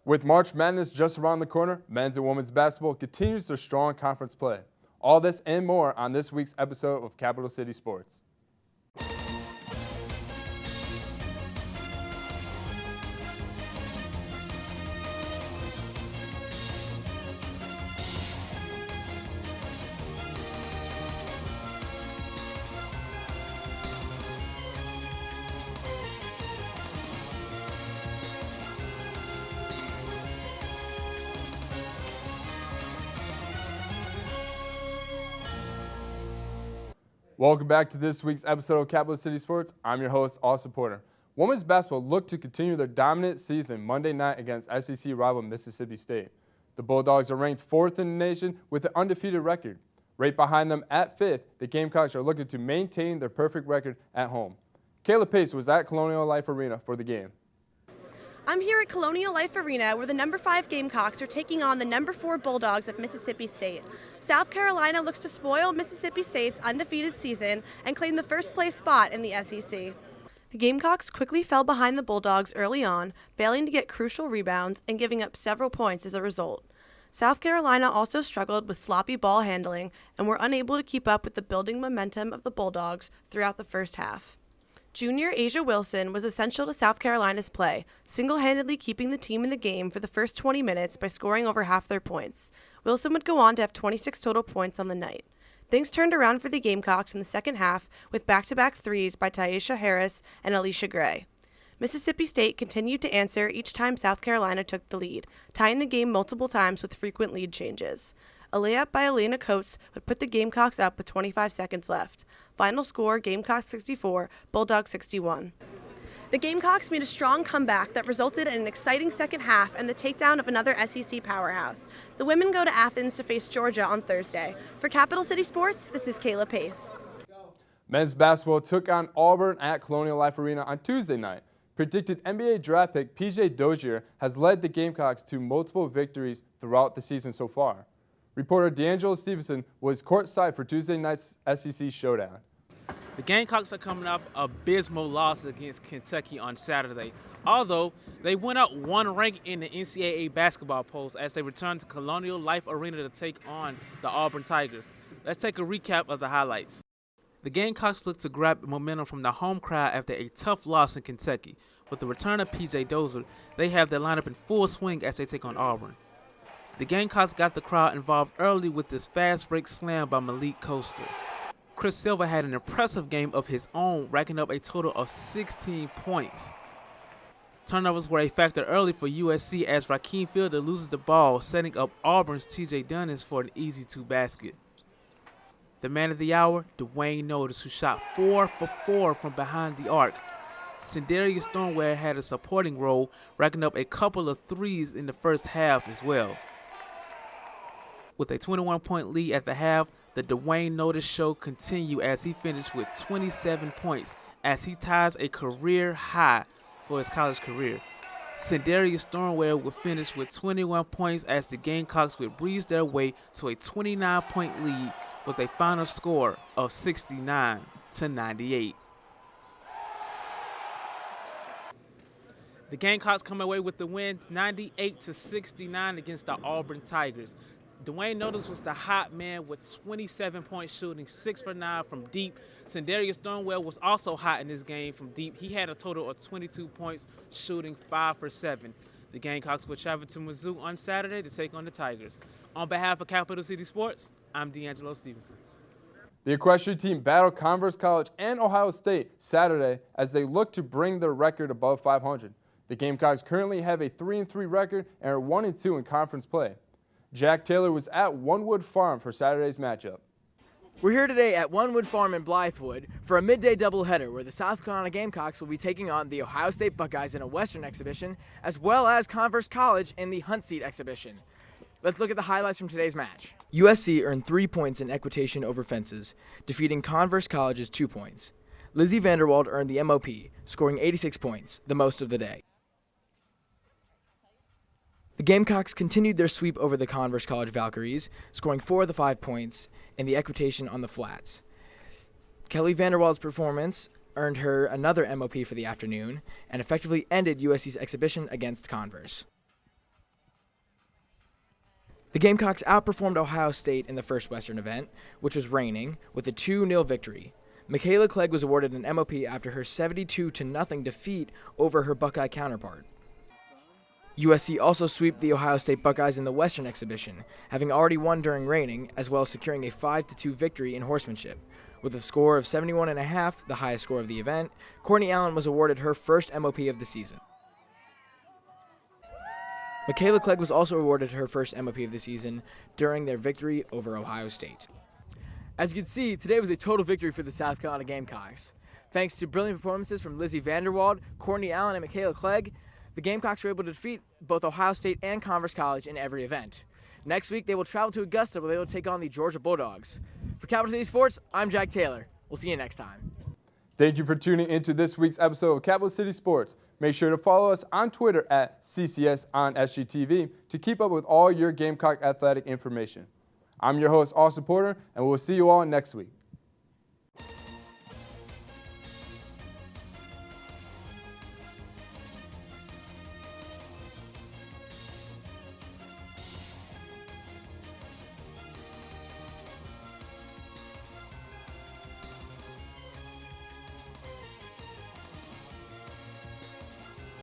With March Madness just around the corner, men's and women's basketball continues their strong conference play. All this and more on this week's episode of Capital City Sports. Welcome back to this week's episode of Capital City Sports. I'm your host, Austin Porter. Women's basketball looked to continue their dominant season Monday night against SEC rival Mississippi State. The Bulldogs are ranked 4th in the nation with an undefeated record. Right behind them at 5th, the Gamecocks are looking to maintain their perfect record at home. Kayla Pace was at Colonial Life Arena for the game. I'm here at Colonial Life Arena where the number 5 Gamecocks are taking on the number 4 Bulldogs of Mississippi State. South Carolina looks to spoil Mississippi State's undefeated season and claim the first place spot in the SEC. The Gamecocks quickly fell behind the Bulldogs early on, failing to get crucial rebounds and giving up several points as a result. South Carolina also struggled with sloppy ball handling and were unable to keep up with the building momentum of the Bulldogs throughout the first half. Junior Asia Wilson was essential to South Carolina's play, single-handedly keeping the team in the game for the first 20 minutes by scoring over half their points. Wilson would go on to have 26 total points on the night. Things turned around for the Gamecocks in the second half with back-to-back threes by Tyesha Harris and Alicia Gray. Mississippi State continued to answer each time South Carolina took the lead, tying the game multiple times with frequent lead changes. A layup by Elena Coates would put the Gamecocks up with 25 seconds left. Final score, Gamecocks 64, Bulldogs 61. The Gamecocks made a strong comeback that resulted in an exciting second half and the takedown of another SEC powerhouse. The women go to Athens to face Georgia on Thursday. For Capital City Sports, this is Kayla Pace. Men's basketball took on Auburn at Colonial Life Arena on Tuesday night. Predicted NBA draft pick PJ Dozier has led the Gamecocks to multiple victories throughout the season so far. Reporter D'Angelo Stevenson was courtside for Tuesday night's SEC showdown. The Gamecocks are coming off an abysmal loss against Kentucky on Saturday, although they went up one rank in the NCAA basketball polls as they return to Colonial Life Arena to take on the Auburn Tigers. Let's take a recap of the highlights. The Gamecocks look to grab momentum from the home crowd after a tough loss in Kentucky. With the return of PJ Dozier, they have their lineup in full swing as they take on Auburn. The Gamecocks got the crowd involved early with this fast break slam by Malik Coastal. Chris Silva had an impressive game of his own, racking up a total of 16 points. Turnovers were a factor early for USC as Rakeem Fielder loses the ball, setting up Auburn's TJ Dunnins for an easy 2 basket. The man of the hour, Dwayne Notice, who shot 4 for 4 from behind the arc. Cindarius Thornwell had a supporting role, racking up a couple of threes in the first half as well. With a 21-point lead at the half, the Dwayne Notice show continued as he finished with 27 points as he ties a career high for his college career. Cindarius Thornwell would finish with 21 points as the Gamecocks would breeze their way to a 29-point lead with a final score of 69-98. The Gamecocks come away with the win 98-69 against the Auburn Tigers. Dwayne Notice was the hot man with 27 points shooting, 6 for 9 from deep. Cindarius Thornwell was also hot in this game from deep. He had a total of 22 points shooting 5 for 7. The Gamecocks will travel to Mizzou on Saturday to take on the Tigers. On behalf of Capital City Sports, I'm D'Angelo Stevenson. The Equestrian team battled Converse College and Ohio State Saturday as they look to bring their record above 500. The Gamecocks currently have a 3-3 record and are 1-2 in conference play. Jack Taylor was at Onewood Farm for Saturday's matchup. We're here today at Onewood Farm in Blythewood for a midday doubleheader where the South Carolina Gamecocks will be taking on the Ohio State Buckeyes in a Western exhibition, as well as Converse College in the Hunt Seat exhibition. Let's look at the highlights from today's match. USC earned 3 points in equitation over fences, defeating Converse College's 2 points. Lizzie Vanderwald earned the MOP, scoring 86 points, the most of the day. The Gamecocks continued their sweep over the Converse College Valkyries, scoring 4 of the 5 points in the equitation on the flats. Kelly Vanderwald's performance earned her another MOP for the afternoon and effectively ended USC's exhibition against Converse. The Gamecocks outperformed Ohio State in the first Western event, which was raining, with a 2-0 victory. Michaela Clegg was awarded an MOP after her 72-0 defeat over her Buckeye counterpart. USC also swept the Ohio State Buckeyes in the Western exhibition, having already won during raining, as well as securing a 5-2 victory in horsemanship. With a score of 71.5, the highest score of the event, Courtney Allen was awarded her first MOP of the season. Michaela Clegg was also awarded her first MOP of the season during their victory over Ohio State. As you can see, today was a total victory for the South Carolina Gamecocks. Thanks to brilliant performances from Lizzie Vanderwald, Courtney Allen, and Michaela Clegg, the Gamecocks were able to defeat both Ohio State and Converse College in every event. Next week, they will travel to Augusta where they will take on the Georgia Bulldogs. For Capital City Sports, I'm Jack Taylor. We'll see you next time. Thank you for tuning into this week's episode of Capital City Sports. Make sure to follow us on Twitter at CCSOnSGTV to keep up with all your Gamecock athletic information. I'm your host, Austin Porter, and we'll see you all next week.